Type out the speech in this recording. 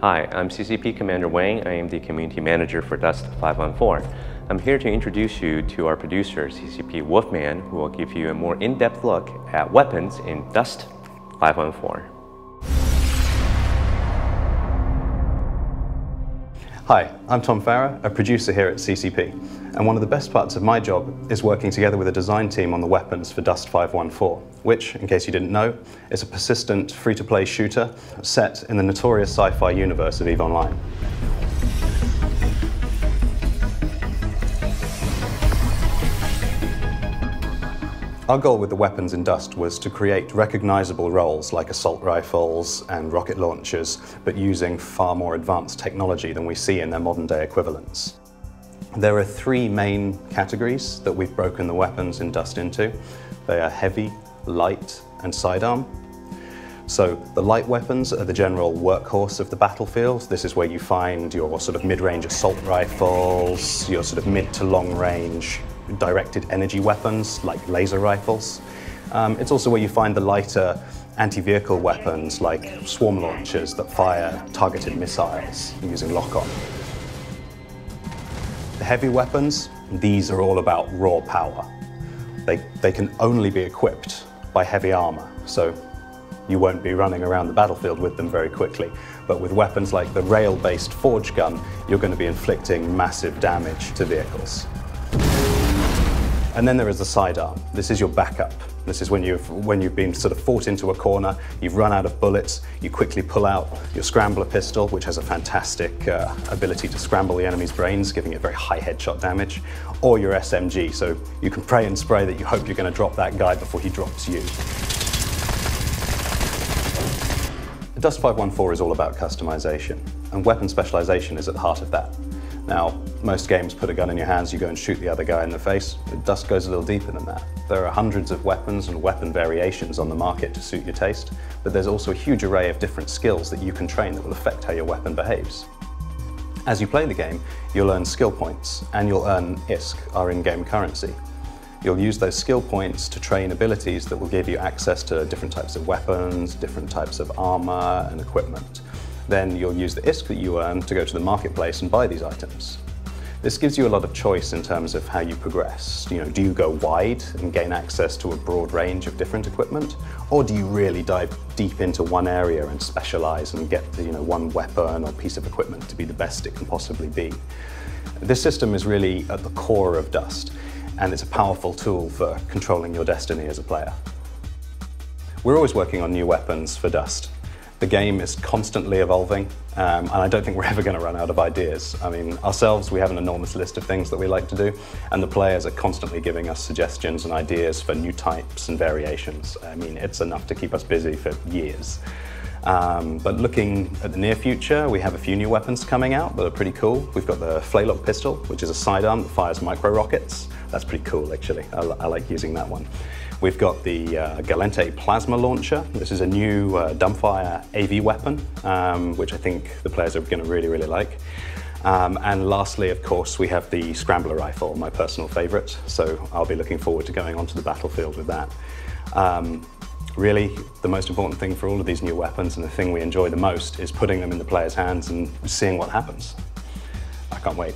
Hi, I'm CCP Commander Wang. I am the Community Manager for Dust 514. I'm here to introduce you to our producer, CCP Wolfman, who will give you a more in-depth look at weapons in Dust 514. Hi, I'm Tom Farrer, a producer here at CCP, and one of the best parts of my job is working together with a design team on the weapons for Dust 514, which, in case you didn't know, is a persistent free-to-play shooter set in the notorious sci-fi universe of EVE Online. Our goal with the weapons in Dust was to create recognizable roles like assault rifles and rocket launchers, but using far more advanced technology than we see in their modern-day equivalents. There are three main categories that we've broken the weapons in Dust into. They are heavy, light, and sidearm. So the light weapons are the general workhorse of the battlefield. This is where you find your sort of mid-range assault rifles, your sort of mid to long-range directed energy weapons like laser rifles. It's also where you find the lighter anti-vehicle weapons like swarm launchers that fire targeted missiles using lock-on. The heavy weapons, these are all about raw power. They can only be equipped by heavy armor, so you won't be running around the battlefield with them very quickly. But with weapons like the rail-based forge gun, you're going to be inflicting massive damage to vehicles. And then there is the sidearm. This is your backup. This is when you've been sort of fought into a corner, you've run out of bullets, you quickly pull out your scrambler pistol, which has a fantastic ability to scramble the enemy's brains, giving it very high headshot damage, or your SMG, so you can pray and spray that you hope you're going to drop that guy before he drops you. Dust 514 is all about customization, and weapon specialization is at the heart of that. Now, most games put a gun in your hands, you go and shoot the other guy in the face. Dust goes a little deeper than that. There are hundreds of weapons and weapon variations on the market to suit your taste, but there's also a huge array of different skills that you can train that will affect how your weapon behaves. As you play the game, you'll earn skill points, and you'll earn ISK, our in-game currency. You'll use those skill points to train abilities that will give you access to different types of weapons, different types of armor and equipment. Then you'll use the ISK that you earn to go to the marketplace and buy these items. This gives you a lot of choice in terms of how you progress. Do you go wide and gain access to a broad range of different equipment? Or do you really dive deep into one area and specialize and get one weapon or piece of equipment to be the best it can possibly be? This system is really at the core of Dust, and it's a powerful tool for controlling your destiny as a player. We're always working on new weapons for Dust. The game is constantly evolving, and I don't think we're ever going to run out of ideas. I mean, ourselves, we have an enormous list of things that we like to do, and the players are constantly giving us suggestions and ideas for new types and variations. I mean, it's enough to keep us busy for years. But looking at the near future, we have a few new weapons coming out that are pretty cool. We've got the Flalock pistol, which is a sidearm that fires micro-rockets. That's pretty cool, actually. I like using that one. We've got the Galente plasma launcher. This is a new dumbfire AV weapon, which I think the players are going to really, really like. And lastly, of course, we have the scrambler rifle, my personal favorite. So I'll be looking forward to going onto the battlefield with that. Really, the most important thing for all of these new weapons, and the thing we enjoy the most, is putting them in the players' hands and seeing what happens. I can't wait.